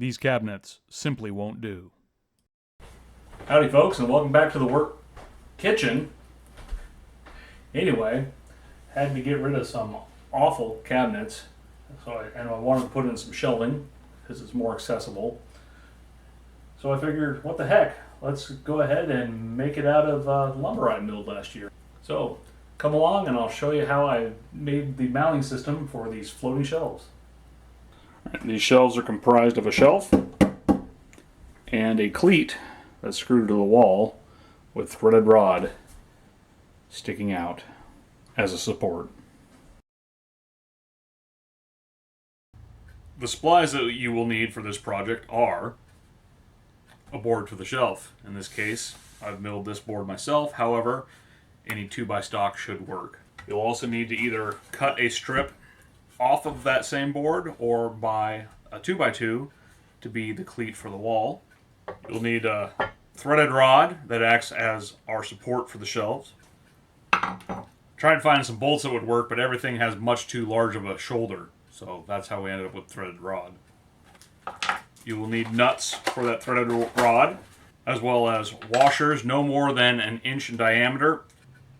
These cabinets simply won't do. Howdy folks, and welcome back to the work kitchen. Anyway, had to get rid of some awful cabinets, and I wanted to put in some shelving because it's more accessible. So I figured, what the heck, let's go ahead and make it out of lumber I milled last year. So come along and I'll show you how I made the mounting system for these floating shelves. These shelves are comprised of a shelf and a cleat that's screwed to the wall with threaded rod sticking out as a support. The supplies that you will need for this project are a board for the shelf. In this case, I've milled this board myself. However, any 2x stock should work. You'll also need to either cut a strip off of that same board or buy a 2x2 to be the cleat for the wall. You'll need a threaded rod that acts as our support for the shelves. Tried to find some bolts that would work, but everything has much too large of a shoulder, so that's how we ended up with threaded rod. You will need nuts for that threaded rod, as well as washers no more than 1 inch in diameter.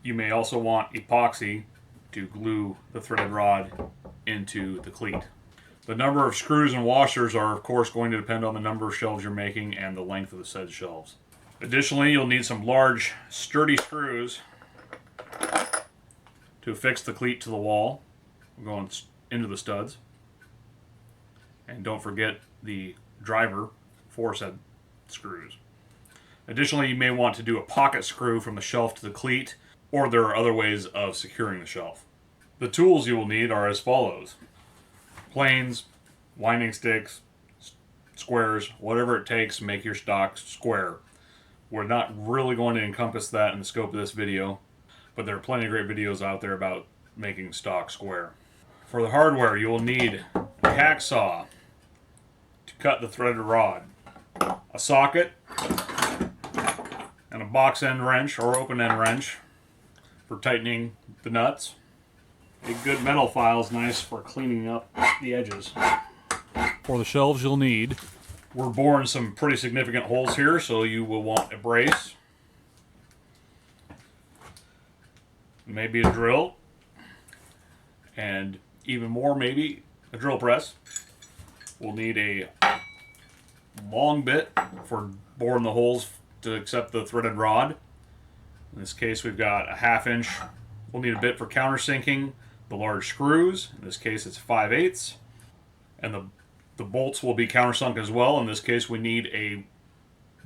You may also want epoxy to glue the threaded rod into the cleat. The number of screws and washers are of course going to depend on the number of shelves you're making and the length of the said shelves. Additionally, you'll need some large sturdy screws to affix the cleat to the wall, going into the studs. And don't forget the driver for said screws. Additionally, you may want to do a pocket screw from the shelf to the cleat, or there are other ways of securing the shelf. The tools you will need are as follows: planes, winding sticks, squares, whatever it takes to make your stock square. We're not really going to encompass that in the scope of this video, but there are plenty of great videos out there about making stock square. For the hardware, you will need a hacksaw to cut the threaded rod, a socket, and a box end wrench or open end wrench for tightening the nuts. A good metal file is nice for cleaning up the edges. For the shelves you'll need, we're boring some pretty significant holes here, so you will want a brace, maybe a drill, and even more maybe a drill press. We'll need a long bit for boring the holes to accept the threaded rod. In this case we've got a 1/2 inch. We'll need a bit for countersinking the large screws. In this case it's 5/8. And the bolts will be countersunk as well. In this case we need a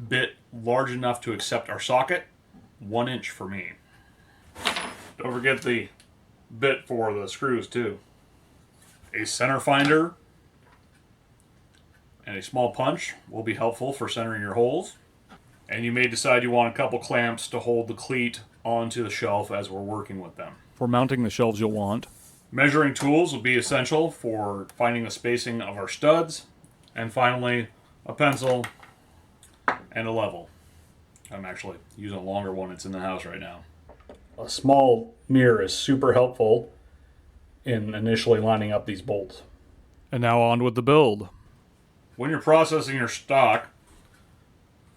bit large enough to accept our socket, 1 inch for me. Don't forget the bit for the screws too. A center finder and a small punch will be helpful for centering your holes. And you may decide you want a couple clamps to hold the cleat onto the shelf as we're working with them. for mounting the shelves you'll want. Measuring tools will be essential for finding the spacing of our studs. And finally, a pencil and a level. I'm actually using a longer one, it's in the house right now. A small mirror is super helpful in initially lining up these bolts. And now on with the build. When you're processing your stock,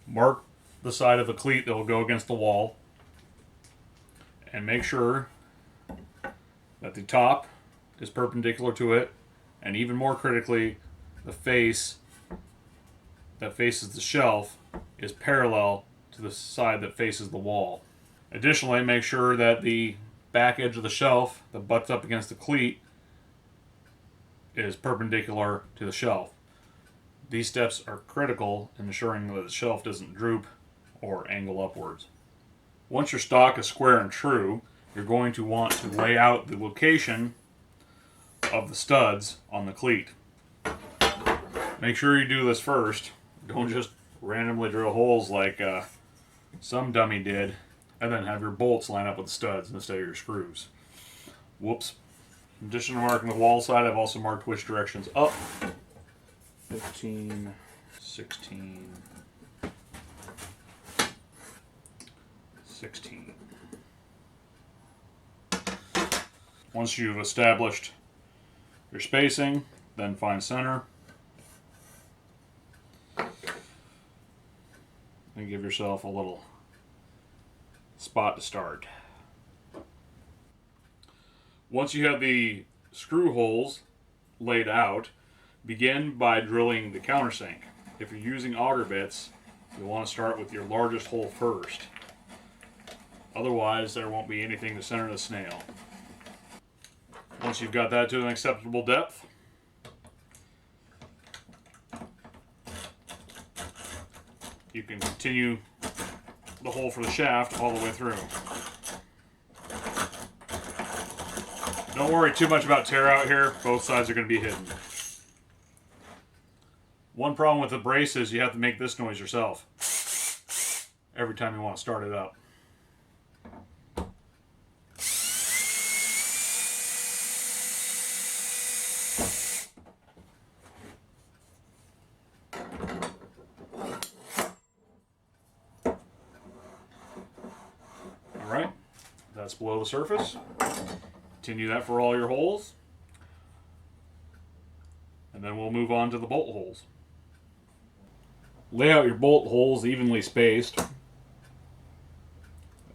mark the side of the cleat that will go against the wall and make sure that the top is perpendicular to it, and even more critically, the face that faces the shelf is parallel to the side that faces the wall. Additionally, make sure that the back edge of the shelf that butts up against the cleat is perpendicular to the shelf. These steps are critical in ensuring that the shelf doesn't droop or angle upwards. Once your stock is square and true, you're going to want to lay out the location of the studs on the cleat. Make sure you do this first. Don't just randomly drill holes like some dummy did and then have your bolts line up with the studs instead of your screws. Whoops. In addition to marking the wall side, I've also marked which direction's up. 15, 16, 16. Once you've established your spacing, then find center. and give yourself a little spot to start. Once you have the screw holes laid out, begin by drilling the countersink. If you're using auger bits, you'll want to start with your largest hole first. Otherwise, there won't be anything to center the snail. Once you've got that to an acceptable depth, you can continue the hole for the shaft all the way through. Don't worry too much about tear out here. Both sides are going to be hidden. One problem with the brace is you have to make this noise yourself every time you want to start it up. Alright, that's below the surface. Continue that for all your holes. And then we'll move on to the bolt holes. Lay out your bolt holes evenly spaced.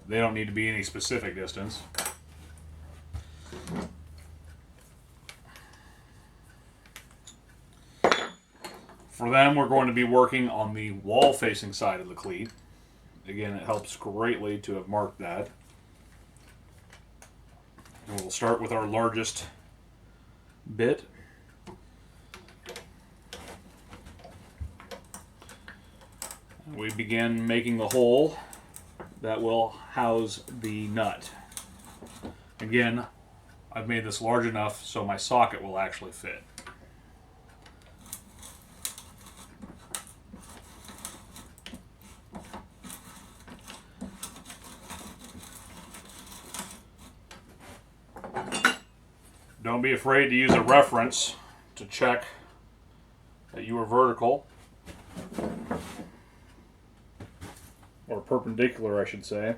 They don't need to be any specific distance. For them, we're going to be working on the wall-facing side of the cleat. Again, it helps greatly to have marked that. And we'll start with our largest bit. We begin making the hole that will house the nut. Again, I've made this large enough so my socket will actually fit. Don't be afraid to use a reference to check that you are vertical. Or perpendicular, I should say.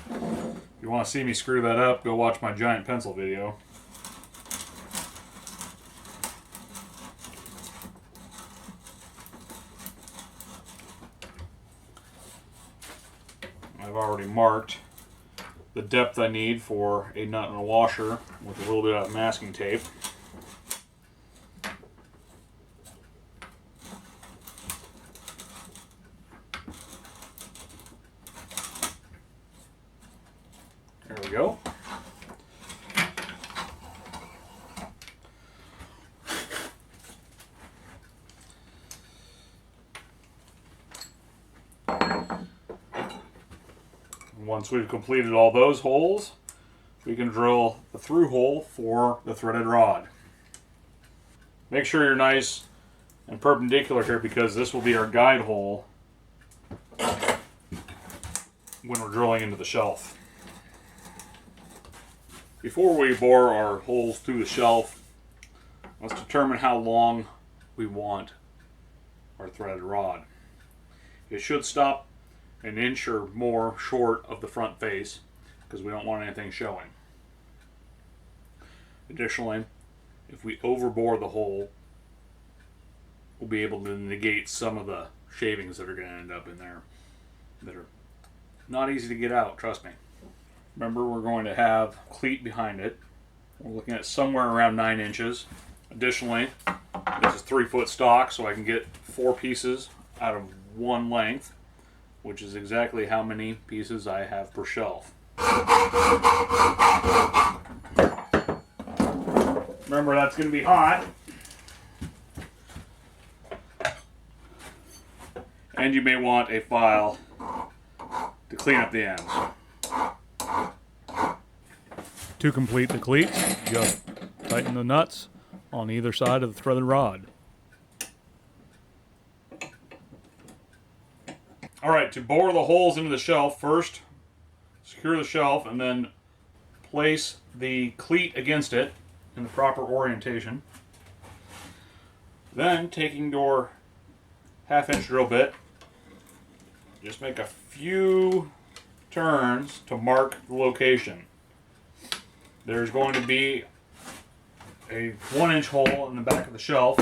If you want to see me screw that up, go watch my giant pencil video. I've already marked the depth I need for a nut and a washer with a little bit of masking tape. There we go. Once we've completed all those holes, we can drill the through hole for the threaded rod. Make sure you're nice and perpendicular here because this will be our guide hole when we're drilling into the shelf. Before we bore our holes through the shelf, let's determine how long we want our threaded rod. It should stop an inch or more short of the front face because we don't want anything showing. Additionally, if we overbore the hole, we'll be able to negate some of the shavings that are going to end up in there that are not easy to get out, trust me. Remember, we're going to have cleat behind it. We're looking at somewhere around 9 inches. Additionally, this is 3-foot stock, so I can get 4 pieces out of one length, which is exactly how many pieces I have per shelf. Remember, that's going to be hot. And you may want a file to clean up the ends. To complete the cleat, just tighten the nuts on either side of the threaded rod. Alright, to bore the holes into the shelf, first secure the shelf and then place the cleat against it in the proper orientation. Then, taking your 1/2-inch drill bit, just make a few turns to mark the location. There's going to be a 1-inch hole in the back of the shelf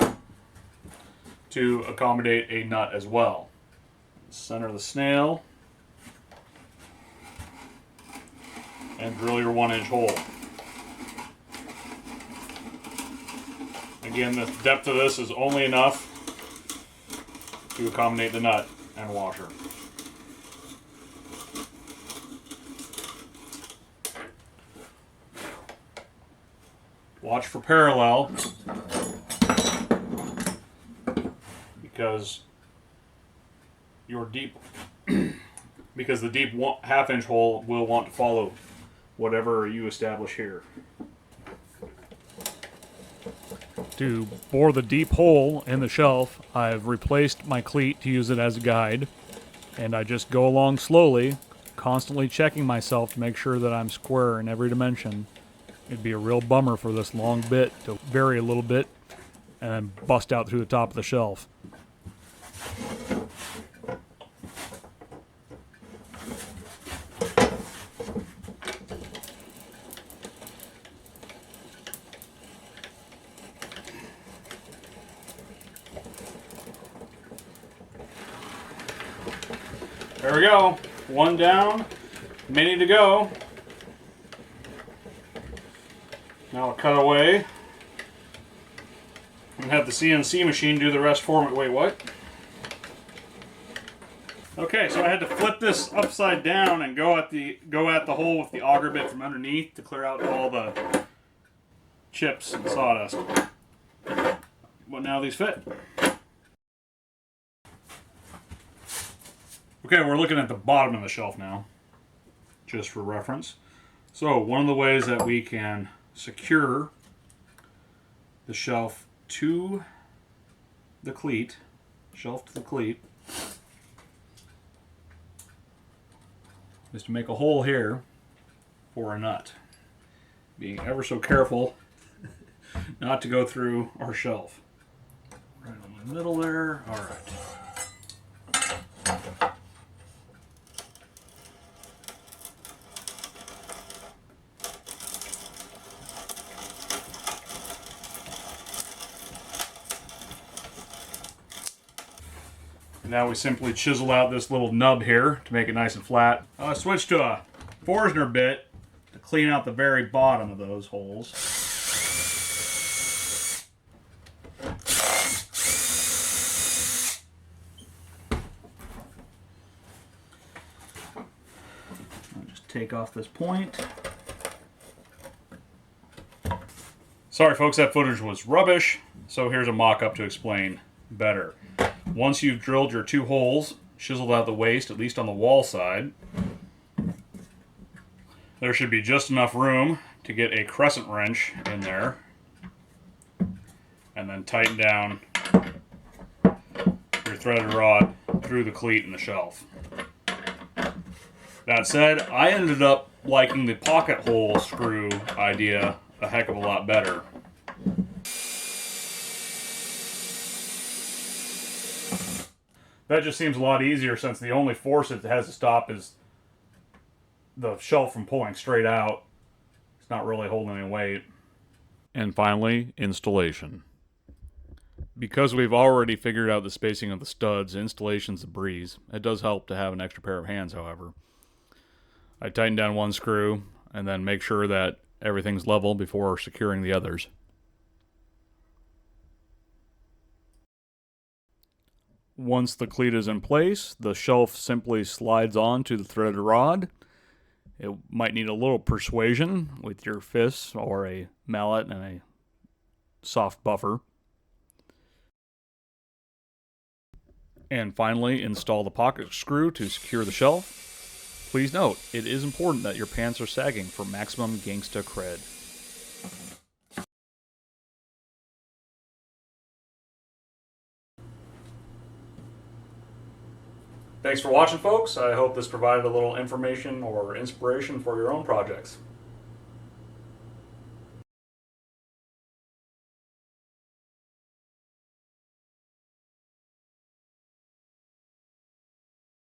to accommodate a nut as well. Center the snail. And drill your 1-inch hole. Again, the depth of this is only enough to accommodate the nut and washer. Watch for parallel, because your deep, because the deep 1/2-inch hole will want to follow whatever you establish here. To bore the deep hole in the shelf, I've replaced my cleat to use it as a guide, and I just go along slowly, constantly checking myself to make sure that I'm square in every dimension. It'd be a real bummer for this long bit to vary a little bit and then bust out through the top of the shelf. There we go. One down, many to go. Now I'll cut away and have the CNC machine do the rest for me. Wait, what? Okay, so I had to flip this upside down and go at the hole with the auger bit from underneath to clear out all the chips and sawdust. But now these fit. Okay, we're looking at the bottom of the shelf now, just for reference. So one of the ways that we can secure the shelf to the cleat, is to make a hole here for a nut. Being ever so careful not to go through our shelf. Right in the middle there. All right. Now we simply chisel out this little nub here to make it nice and flat. Switch to a Forstner bit to clean out the very bottom of those holes. I'll just take off this point. Sorry folks, that footage was rubbish, so here's a mock-up to explain better. Once you've drilled your 2 holes, chiseled out the waste, at least on the wall side, there should be just enough room to get a crescent wrench in there, and then tighten down your threaded rod through the cleat in the shelf. That said, I ended up liking the pocket hole screw idea a heck of a lot better. That just seems a lot easier, since the only force it has to stop is the shelf from pulling straight out. It's not really holding any weight. And finally, installation. Because we've already figured out the spacing of the studs, installation's a breeze. It does help to have an extra pair of hands, however. I tighten down one screw and then make sure that everything's level before securing the others. Once the cleat is in place, the shelf simply slides on to the threaded rod. It might need a little persuasion with your fists or a mallet and a soft buffer. And finally, install the pocket screw to secure the shelf. Please note, it is important that your pants are sagging for maximum gangsta cred. Thanks for watching, folks. I hope this provided a little information or inspiration for your own projects.